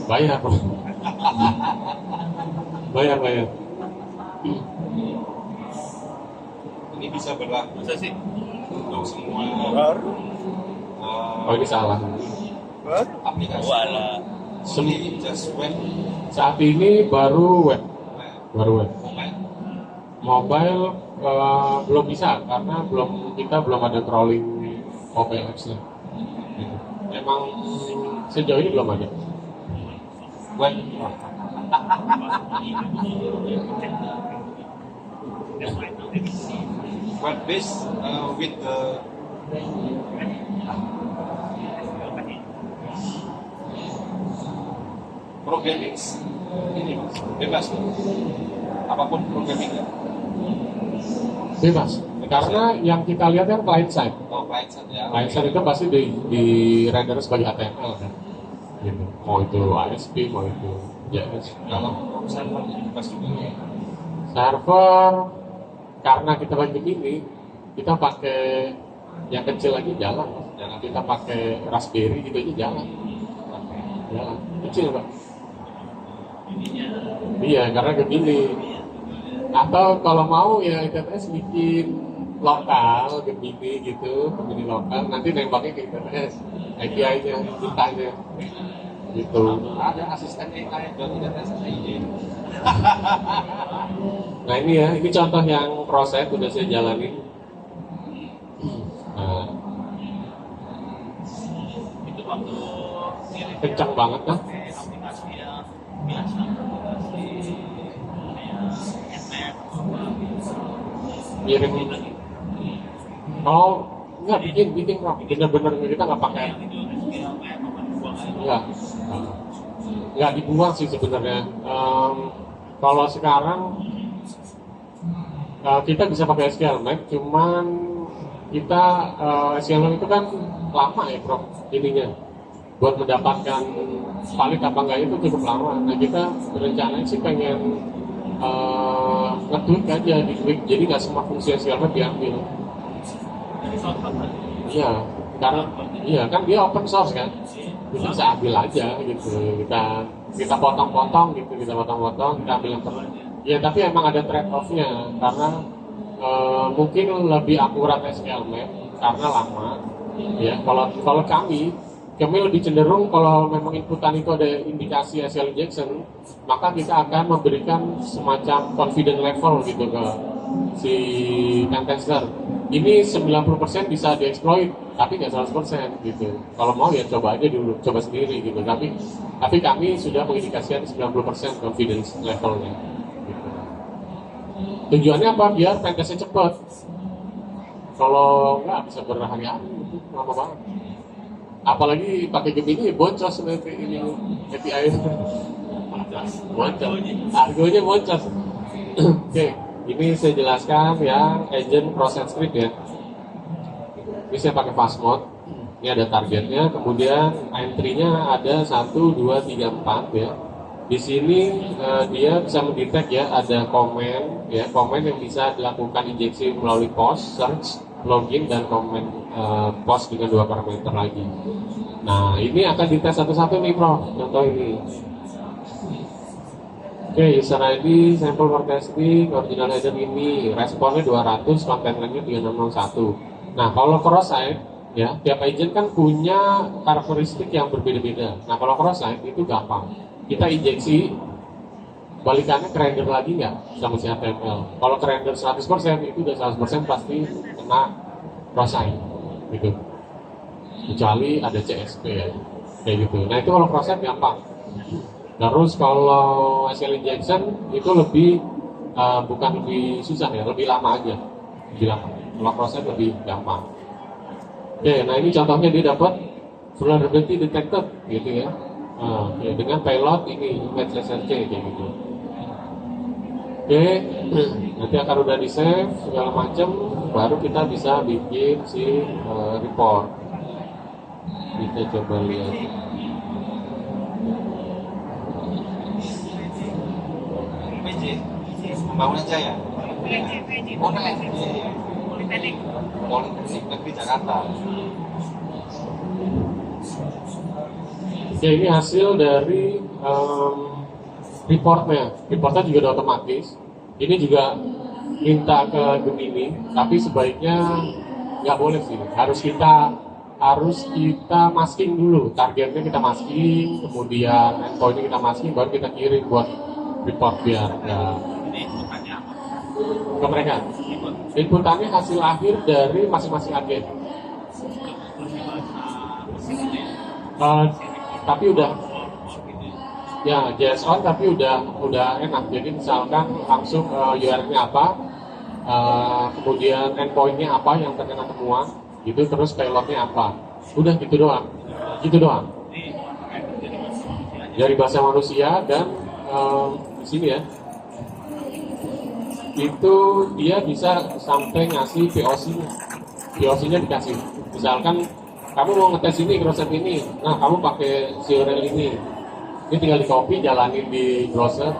Bayar, bayar, bayar. Ini bisa berlaku Masa sih? untuk semua Baru. Oh ini salah. Baru. aplikasi. Walah. Only just web, Saat ini baru web, baru web. mobile. Mobile belum bisa karena kita belum ada crawling mobile apps-nya. Gitu. Emang sejauh ini belum ada. Web. Web based with the programming ini Mas, bebas apapun programmingnya. Bebas. Karena yang kita lihat kan client side. Oh, client side ya. Client side itu pasti di render sebagai HTML kan. Gitu. Mau itu ASP, mau itu JS. Kalau server itu bebas juga. Server karena kita banyak ini, kita pakai yang kecil lagi jalan. Jangan kita pakai Raspberry gitu aja jalan. Jalan. Kecil Pak. Iya, karena Gemini. Atau kalau mau ya ITTS bikin lokal Gemini gitu, Gemini lokal. Nanti nembaknya ke ITTS, API-nya, mintanya. Gitu. Ada asisten AI dan tidak SAI. Nah ini ya, ini contoh yang proses udah saya jalani. Nah, Itu waktu kencang banget kan? aplikasi yang biasa, aplikasi kayak Handmade, Ngirim. Oh, enggak bikin kok. Bener-bener kita nggak pakai. Enggak. Nggak dibuang sih sebenarnya. Kalau sekarang kita bisa pakai SQLite, cuman kita SQLite itu kan lama ya Prof ininya. Buat mendapatkan valid apa enggak itu cukup lama. Nah kita berencana sih pengen nge-tweak aja di tweak, jadi nggak semua fungsi SQLite diambil. Iya, karena iya kan dia open source kan, kita bisa ambil aja gitu. Kita potong-potong gitu, kita ambil yang terbaik. Ya tapi emang ada trade off-nya karena mungkin lebih akurat SQLite karena lama. Ya kalau kami lebih cenderung kalau memang inputan itu ada indikasi SQL injection, maka kita akan memberikan semacam confident level gitu ke si pentester. Ini 90% bisa dieksploit, tapi nggak 100% gitu. Kalau mau ya coba aja dulu, coba sendiri gitu. Tapi kami sudah mengindikasikan 90% confidence levelnya. Gitu. Tujuannya apa? Biar pentestnya cepat. Kalau nggak bisa berhari-hari, itu lama banget. Apalagi pakai Gemini boncos nanti ini API boncos, argonya boncos. Oke, ini saya jelaskan ya agent process script ya. Ini saya pakai fast mode. Ini ada targetnya, kemudian entry-nya ada 1, 2, 3, 4 ya. Di sini dia bisa mendetek ya ada komen yang bisa dilakukan injeksi melalui post, search, login dan komen post dengan 2 parameter lagi. Nah ini akan dites satu-satu nih Prof. Contoh ini. Oke, user ID, sample for testing, original header ini, responnya 200, content lengthnya 3601. Nah kalau cross-site ya tiap agent kan punya karakteristik yang berbeda-beda. Nah kalau cross-site itu gampang. Kita injeksi balikannya ke render lagi nggak sama si HTML. Kalau ke render 100% itu udah 100% pasti kena cross-site gitu. Kecuali ada CSP ya, kayak gitu. Nah itu kalau cross-site gampang. Terus kalau SQL injection itu lebih bukan lebih susah ya, lebih lama aja. Lebih lama. Kalau cross-site lebih gampang. Oke, nah ini contohnya dia dapat vulnerability detected gitu ya. Ya, dengan payload ini image SRC kayak gitu. Oke, nanti akan udah di save segala macam, baru kita bisa bikin si report. Kita coba lihat. PJ, pembangunan jaya. Oh, Politeknik Negeri Jakarta. Oke, ini hasil dari reportnya. Reportnya juga udah otomatis. Ini juga minta ke Gemini, tapi sebaiknya nggak boleh sih. Harus kita masking dulu. Targetnya kita masking, kemudian endpointnya kita masking, baru kita kirim buat report biar nggak Ini inputannya apa? ke mereka. Input Inputannya hasil akhir dari masing-masing agen. kursi bahasa mesin itu ya. Eh, tapi udah Gitu ya. ya JSON tapi udah enak. Jadi misalkan langsung URL-nya apa, kemudian endpoint-nya apa yang terkena temuan, gitu, terus payload-nya apa. Udah gitu doang. Gitu doang. Ini pakai jadi bahasa manusia aja. Dari bahasa manusia dan di sini ya. Itu dia bisa sampai ngasih POC-nya. POC-nya dikasih. Misalkan kamu mau ngetes ini, browser ini, nah kamu pakai si URL ini. Ini tinggal di copy, jalanin di browser,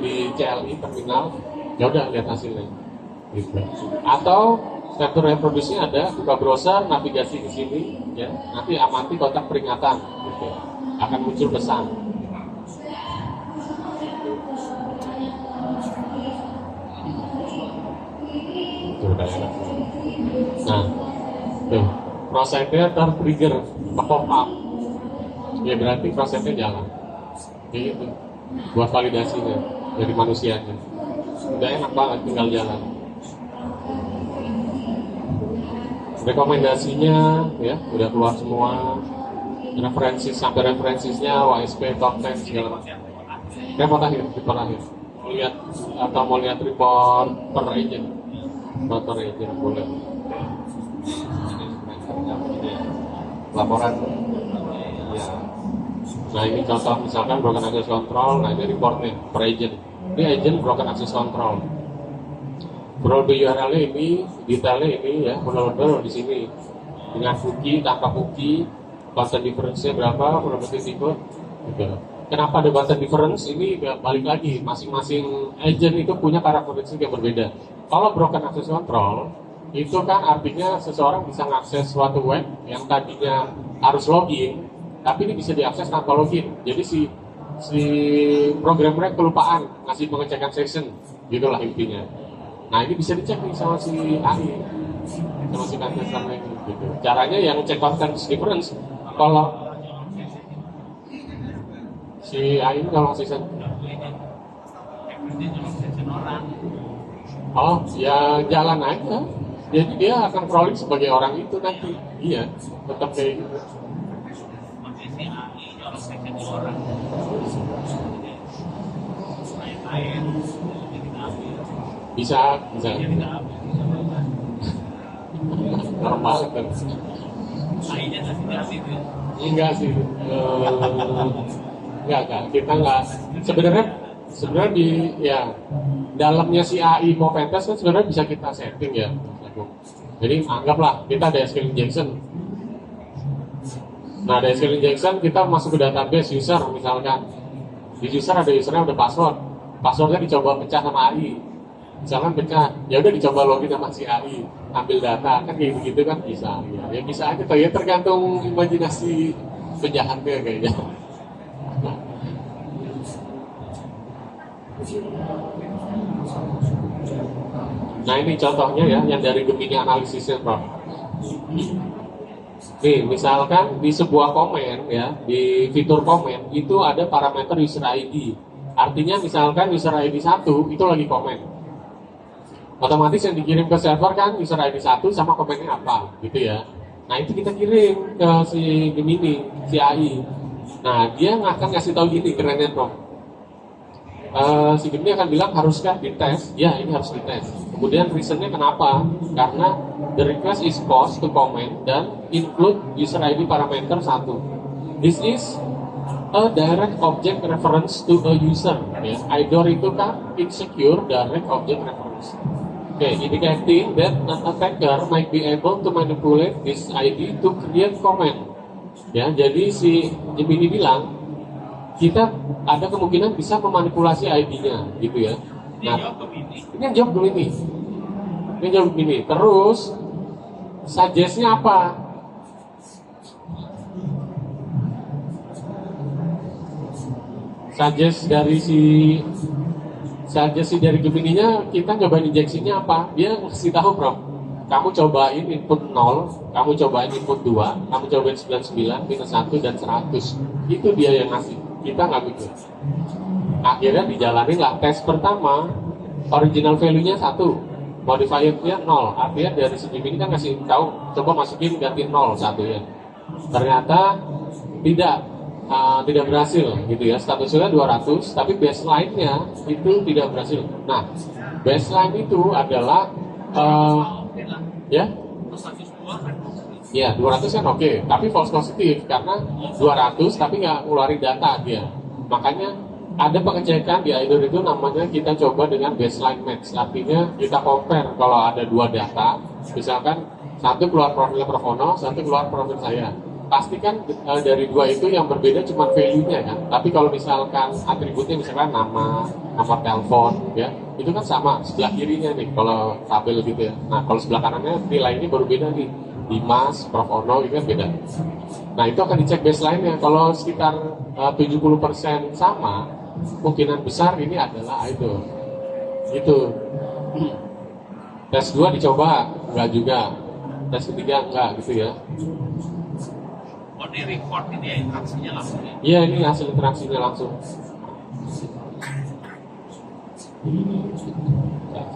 di CLI terminal, ya udah lihat hasilnya. Gitu. Atau struktur reproduksinya ada, buka browser, navigasi ke sini, ya, nanti amati kotak peringatan, gitu. Akan muncul pesan. Itu udah enak. Nah, tuh, prosesnya tertrigger, pop up. Ya berarti prosesnya jalan. Jadi itu buat validasinya dari manusianya. Udah enak banget, tinggal jalan. Rekomendasinya ya udah keluar semua. Referensi sampai referensinya WSP top 10 segala macam. Report akhir. Mau lihat atau mau lihat report per agent. Report per agent boleh. Laporan ya. Nah ini contoh misalkan broken access control, nah ini reportnya per agent. Ini agent broken access control. Berapa URL-nya ini, detailnya ini ya, benar-benar di sini dengan cookie, tanpa cookie, content difference-nya berapa, benar-benar tipe, gitu. Kenapa ada content difference? Ini balik lagi, masing-masing agent itu punya karakteristik yang berbeda. Kalau broken access control, itu kan artinya seseorang bisa mengakses suatu web yang tadinya harus login, tapi ini bisa diakses tanpa login. Jadi si programmernya kelupaan ngasih pengecekan session, gitulah intinya. Nah ini bisa dicek nih sama si AI, sama si content sama ini. Gitu. Caranya yang cek content difference, kalau si AI ini kalau session, oh ya jalan aja. Jadi dia akan crawling sebagai orang itu nanti. Iya, tetap kayak gitu. Makanya si AI nyolong section di orang. Lain-lain jadi kita ambil. Bisa. Jadi kita ambil. Normal kan. AI-nya nggak sih itu ya. Enggak sih. Enggak. Kita enggak. Sebenarnya di ya dalamnya si AI mau pentest kan sebenarnya bisa kita setting ya. Jadi anggaplah kita ada SQL injection. Nah, ada SQL injection kita masuk ke database user misalkan. Di user ada usernya ada password. Passwordnya dicoba pecah sama AI. Misalkan pecah, ya udah dicoba login sama si AI, ambil data kan kayak gitu kan bisa. Ya bisa aja, ya tergantung imajinasi penjahatnya kayaknya. Nah ini contohnya ya, yang dari Gemini analisisnya Prof. Nih, misalkan di sebuah komen ya, di fitur komen itu ada parameter user ID. Artinya misalkan user ID 1 itu lagi komen. Otomatis yang dikirim ke server kan user ID 1 sama komennya apa, gitu ya. Nah itu kita kirim ke si Gemini, si AI. Nah dia akan ngasih tahu gini, kerennya Prof. Si Gemini akan bilang haruskah dites? Ya ini harus dites. Kemudian reasonnya kenapa? Karena the request is post to comment dan include user ID parameter 1. This is a direct object reference to a user. Ya. IDOR itu kan insecure direct object reference. Okay, indicating that an attacker might be able to manipulate this ID to create comment. Ya, jadi si Gemini bilang kita ada kemungkinan bisa memanipulasi ID-nya, gitu ya. Nah, ini yang jawab Gemini. Ini jawab Gemini. Terus suggest-nya apa? suggest dari Gemini-nya, kita cobain injeksinya apa? Dia ngasih tahu, Bro. Kamu cobain input 0, kamu cobain input 2, kamu cobain 99, minus 1, dan 100. Itu dia yang ngasih. Kita nggak bikin. Akhirnya dijalanin lah tes pertama, original value-nya 1, modifier-nya 0. Artinya dari si Gemini kan ngasih tahu, coba masukin ganti 0 1 ya. Ternyata tidak berhasil gitu ya. Statusnya 200, tapi baseline-nya itu tidak berhasil. Nah, baseline itu adalah ya 200 kan oke, tapi false positif karena 200 tapi nggak ngeluarin data dia. Makanya ada pengecekan di Aidur itu namanya kita coba dengan baseline match. Artinya kita compare kalau ada dua data, misalkan satu keluar profilnya Profono, satu keluar profil saya. Pastikan dari dua itu yang berbeda cuma value-nya kan. Tapi kalau misalkan atributnya misalkan nama, nomor telepon ya, itu kan sama sebelah kirinya nih kalau tabel gitu ya. Nah, kalau sebelah kanannya nilainya baru beda nih. Dimas, Prof Ono itu kan beda. Nah, itu akan dicek baseline-nya. Kalau sekitar 70% sama, kemungkinan besar ini adalah idol. Gitu. Tes 2 dicoba, enggak juga. Tes ketiga enggak gitu ya. Oh, di record ini ya interaksinya langsung ya? Iya, ini hasil interaksinya langsung.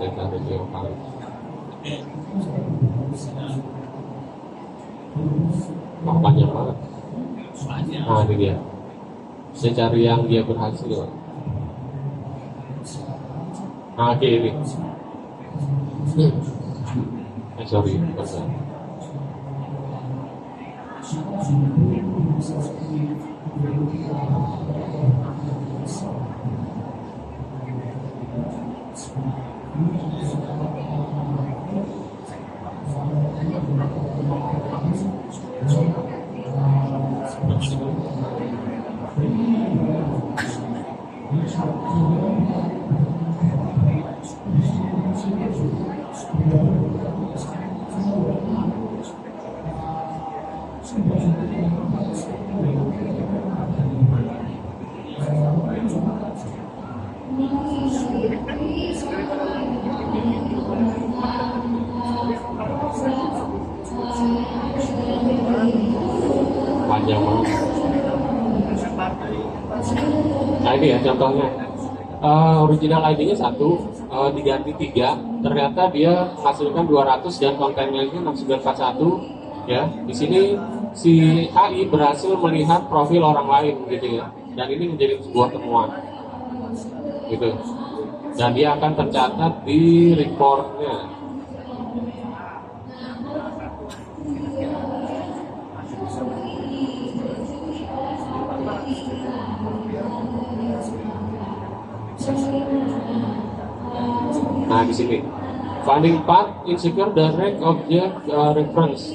Saya cari yang paling. Panjang banget. Nah, ini dia. Saya cari yang dia berhasil. Nah, oke ini. Sorry, bentar. Panjang banget. Nah, ini ya contohnya. Original ID-nya 1, diganti 3, ternyata dia menghasilkan 200 dan kontennya itu 6941 ya. Di sini si AI berhasil melihat profil orang lain gitu ya. Dan ini menjadi sebuah temuan. Gitu. Dan dia akan tercatat di report-nya. Nah, di sini finding path insecure direct object reference.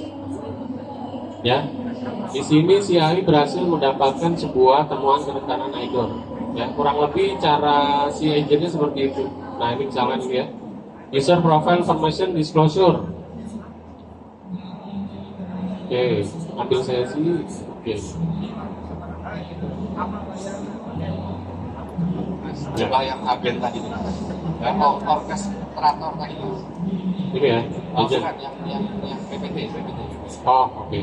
Ya, di sini si AI berhasil mendapatkan sebuah temuan kerentanan Igor. Ya, kurang lebih cara si agentnya seperti itu. Nah, ini misalnya ini ya, user profile information disclosure. Oke, ambil sesi. Oke. Coba yang agen tadi itu, yang orkestrator tadi itu. Ini ya, Oh, agent. bukan, yang PPT. Oh, oke.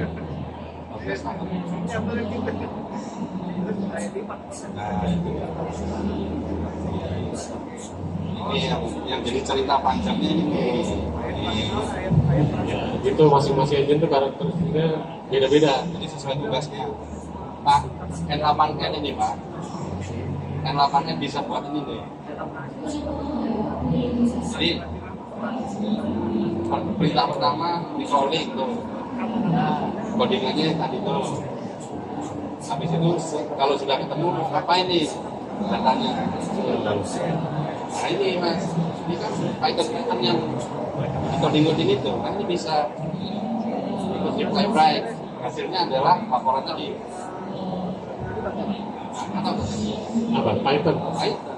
Orkestrator. Nah, itu. Ini yang jadi cerita panjangnya ini. Ya, itu masing-masing agent tuh karakteristiknya beda-beda. Jadi sesuai tugasnya. Pak, N8N ini Pak. N8N bisa buat ini nih. Jadi perintah pertama di calling tuh. Codingannya tadi tuh. Habis itu kalau sudah ketemu apa ini datanya. Nah ini Mas, ini kan Python yang di coding itu kan ini bisa ikut reply break. Hasilnya adalah laporan tadi. Atau Apa? Python? Python.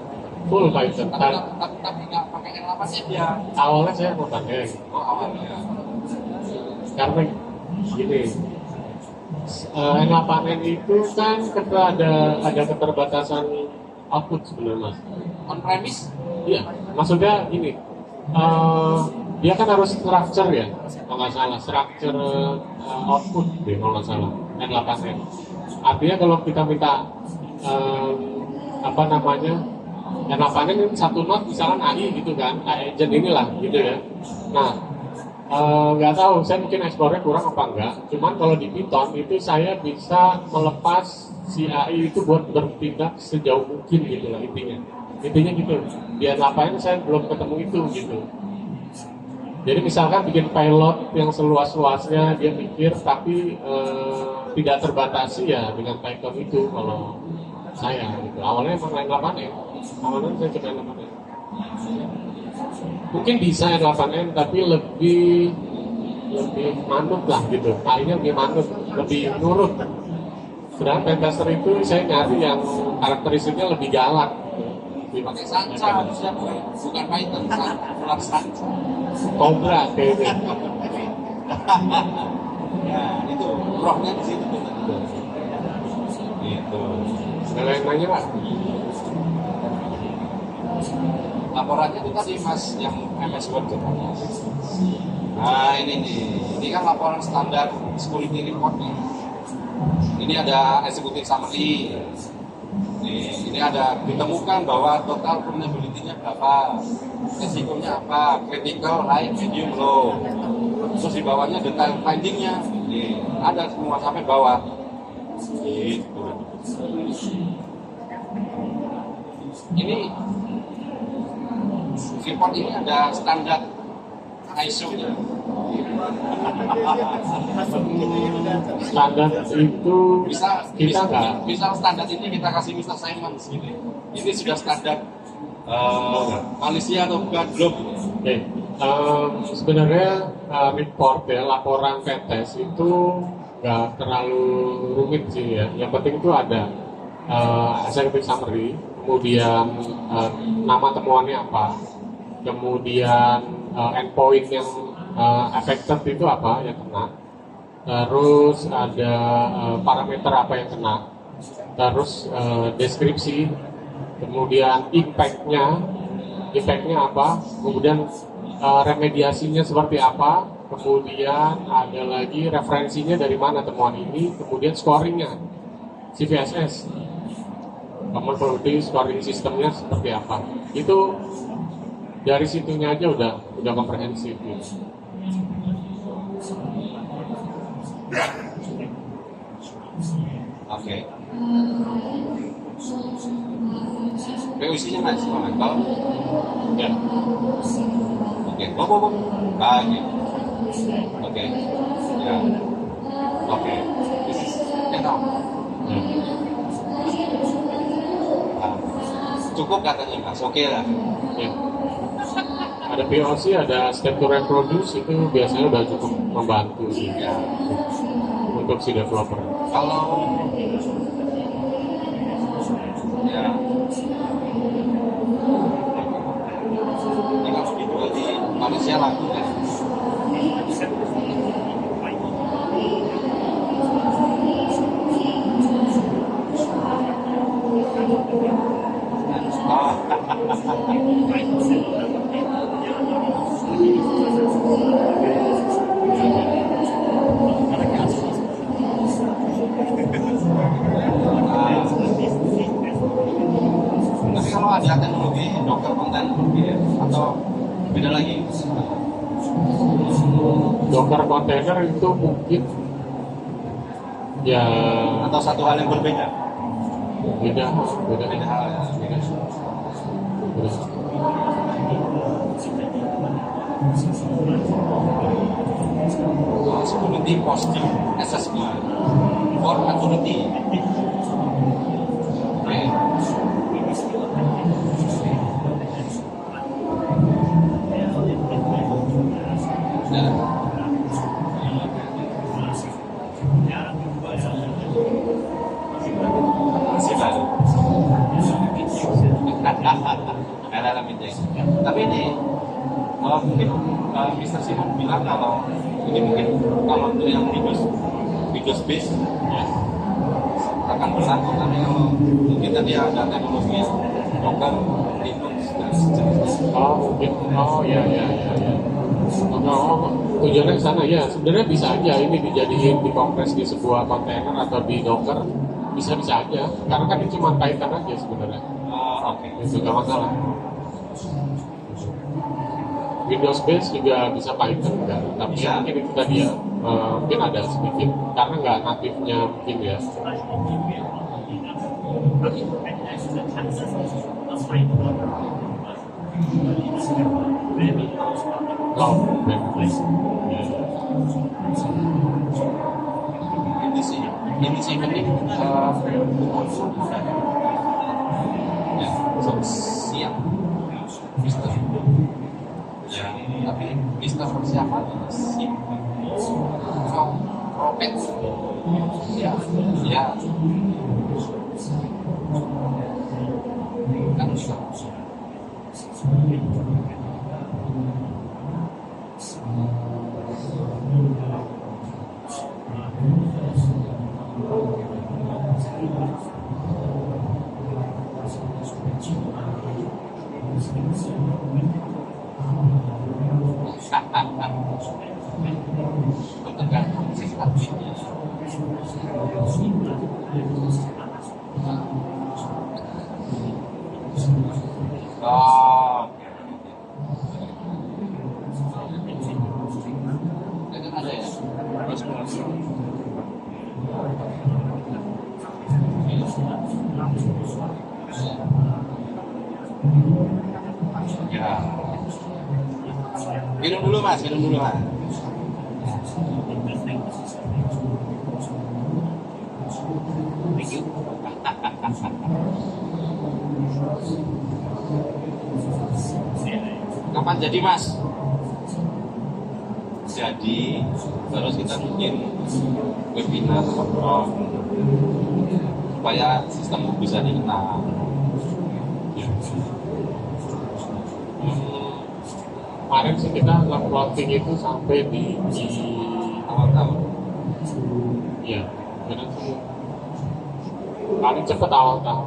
Full Python. Tapi nggak pakai N8 nya dia. Awalnya saya mau pakai Oh awalnya. karena gini, N8N itu kan kita ada keterbatasan output sebenarnya Mas. On premise? Iya, maksudnya ini, dia kan harus structure ya, kalau nggak salah, structure output deh kalau nggak salah, N8N. Artinya kalau kita minta apa namanya, N8N ini satu not misalkan AI gitu kan, AI agent inilah gitu ya. Nah, nggak tahu, saya mungkin eksplornya kurang apa enggak. Cuman kalau di Python itu saya bisa melepas si AI itu buat bertindak sejauh mungkin gitu lah intinya. Intinya gitu. Di N8N saya belum ketemu itu gitu. Jadi misalkan bikin pilot yang seluas-luasnya dia mikir tapi tidak terbatasi ya dengan Python itu kalau saya gitu. Awalnya emang N8N. Awalnya saya coba N8N. Mungkin bisa N8N tapi lebih manut lah gitu. AI-nya lebih manut, lebih nurut. Sedangkan pentester itu saya nyari yang karakteristiknya lebih galak. Lebih Pakai Sansa harusnya, bukan Python, pulang Sansa. Cobra kayaknya. Nah, itu rohnya di situ tuh. Gitu. Ada yang nanya Pak? Laporannya itu tadi Mas yang MS Word katanya. Nah ini nih, ini kan laporan standar security report nih. Ini ada executive summary. Nih, ini ada ditemukan bahwa total vulnerability-nya berapa, resikonya apa, critical, high, medium, low. Terus di bawahnya detail finding-nya. Nih, ada semua sampai bawah. Gitu. Ini report ini ada standar ISO-nya. Standar itu kita nggak. Misal standar ini kita kasih Mr. Simon gitu. Ini sudah standar Malaysia atau bukan globe. Oke. Sebenarnya report ya, laporan PTS itu nggak terlalu rumit sih ya. Yang penting itu ada executive summary, kemudian nama temuannya apa, kemudian endpoint yang affected itu apa yang kena, terus ada parameter apa yang kena, terus deskripsi, kemudian impactnya apa, kemudian remediasinya seperti apa, kemudian ada lagi referensinya dari mana temuan ini, kemudian scoringnya, CVSS, Common Vulnerability Scoring Systemnya seperti apa. Itu dari situnya aja udah komprehensif gitu. Oke. POC-nya Mas, kalau Ya. oke, bobo. Oke. Oke. Ya. Oke. This is enough. Cukup katanya Mas, oke lah. Ya. Ada POC, ada step to reproduce itu biasanya udah cukup membantu sih Ya. untuk si developer. Kalau ya ini kalau dijual di Malaysia laku kan? Tapi kalau ada teknologi Docker content atau beda lagi? Docker container itu mungkin ya Atau satu hal yang berbeda? beda Beda hal ya. beda. Security posture assessment for maturity. Right. Nah, masih baru. Ada meeting. Tapi ini mungkin Mr. Simon bilang kalau ini mungkin kalau untuk yang Windows base ya. akan benar, tapi kalau mungkin tadi ada teknologi Docker, Linux dan sejenisnya. Oh mungkin, oh ya. Oh, tujuannya ke sana ya. Sebenarnya bisa aja ini dijadiin dikompres di sebuah kontainer atau di Docker, bisa aja. Karena kan ini cuma Python aja sebenarnya. Oke. Itu nggak masalah. Windows base juga bisa Python kan, tapi Bisa. mungkin itu tadi ya, mungkin ada sedikit karena nggak natifnya mungkin ya. Oh, Ini sih penting. Ya, siap. Mister. Ya, tapi Mister persiapan siap. Roket. Ya. Kan bisa. Oh, itu ada ya. Ya. Minum dulu mas. Thank you. Kapan jadi mas? Jadi terus kita bikin webinar supaya sistem bisa dikenal. Kemarin sih kita launching itu sampai di Awal tahun. iya, benar sih. Paling cepet awal tahun.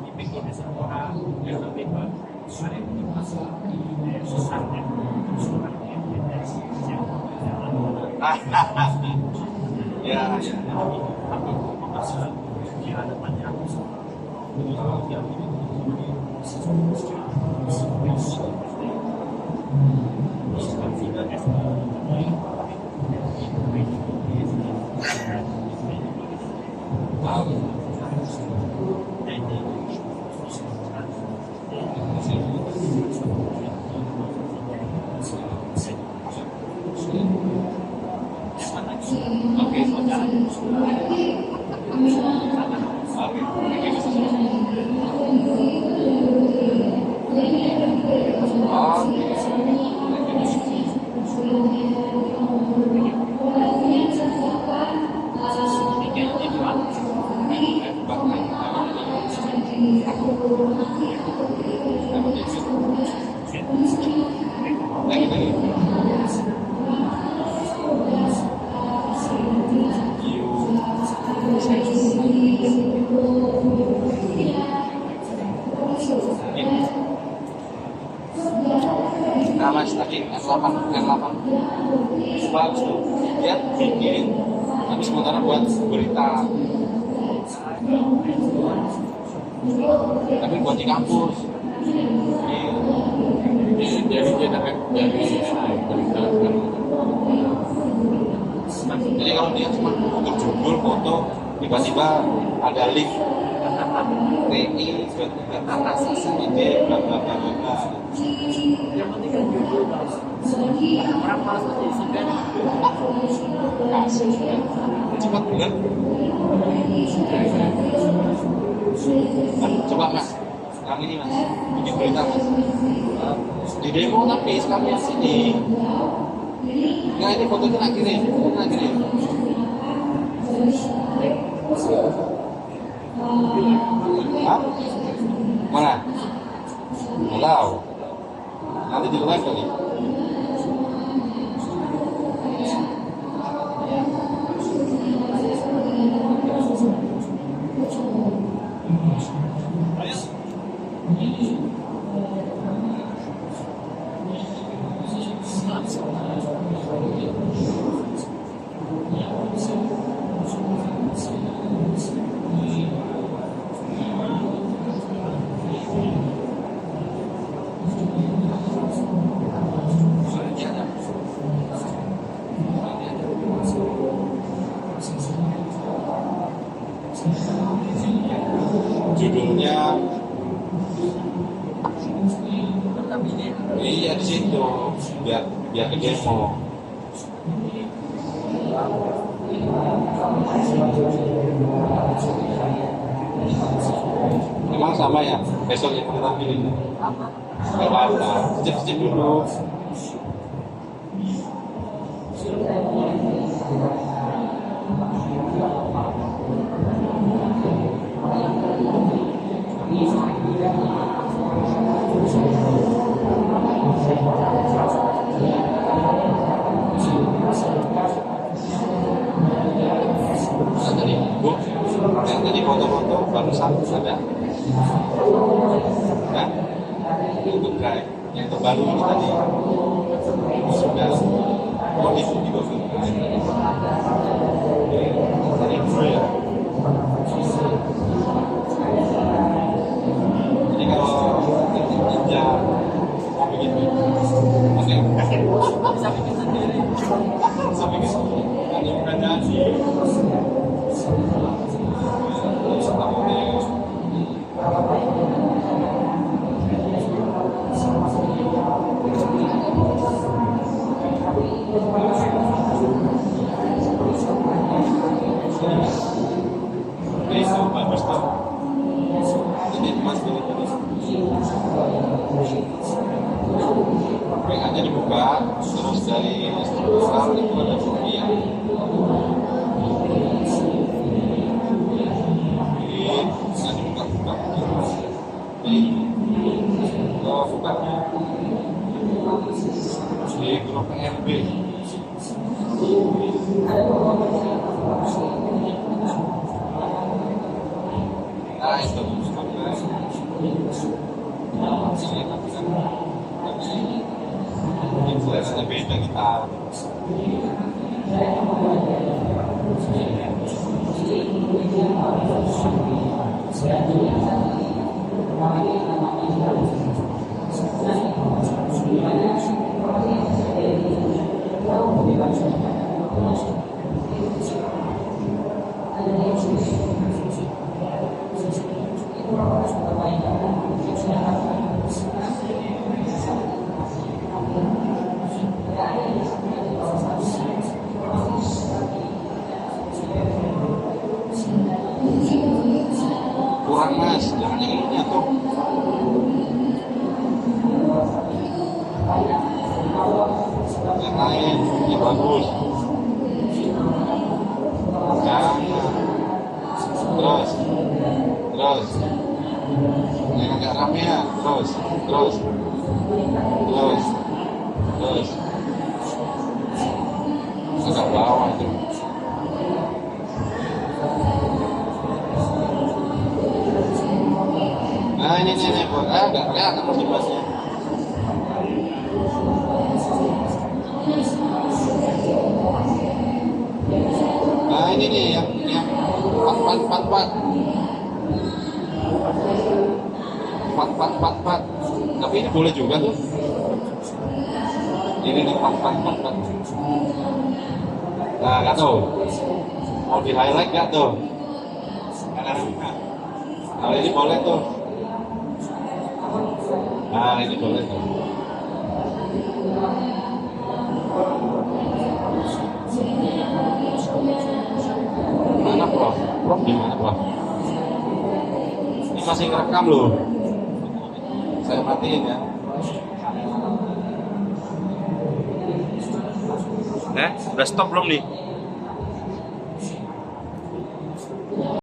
Ya. Oke. Nah mas tadi N8 bagus tuh, dia bikin tapi sementara buat berita, tapi buat di kampus. Jadi generate dari berita. Jadi kalau dia cuma untuk judul foto, tiba-tiba ada link TI atas ide bla bla bla bla. Yang penting kan judul orang malas aja isikan. Cepat bulan. Coba mas, yang ini mas, bikin berita mas. Di demo tapi sekalian sini. Nah ini fotonya nak kirim. Hah? Mana? Nggak tahu. Nanti di live kali. Judulnya Tapi ini iya di situ biar biar ke demo. Memang sama ya besok yang kita pilih. Gak apa-apa, cicip dulu. Nah, tadi Bu, yang tadi foto-foto barusan ada. Nah, untuk drive yang terbaru ini tadi sudah modif di Google Drive. Tadi dulu ya. Jadi kalau Ninja mau begitu, oke. bisa bikin sendiri. Sampai ke sini, ada bukan jadi. Itu bagus tuh. Ini mas ini tadi. Pengannya dibuka, terus dari struktural itu ada bagian. Ini nanti buka-buka. Ini, oh buka. Ini grup PRB. Nah itu sebenarnya ini tapi kan mungkin selera beda kita. Kurang mas, jangan yang ini tuh. Yang lain, ini bagus. Jangan. Terus, terus. Yang agak rame ya, terus, terus, terus, terus. Agak bawah tuh. Nah ini buat nggak kelihatan masih basnya. Nah ini nih yang empat. Tapi ini boleh juga tuh. Ini nih empat. Nah nggak tahu. Mau di highlight nggak tuh? Kalau ini boleh tuh. Nah ini boleh tuh. Mana Prof? Prof gimana Prof? Ini masih ngerekam loh. Saya matiin ya. Udah stop belum nih?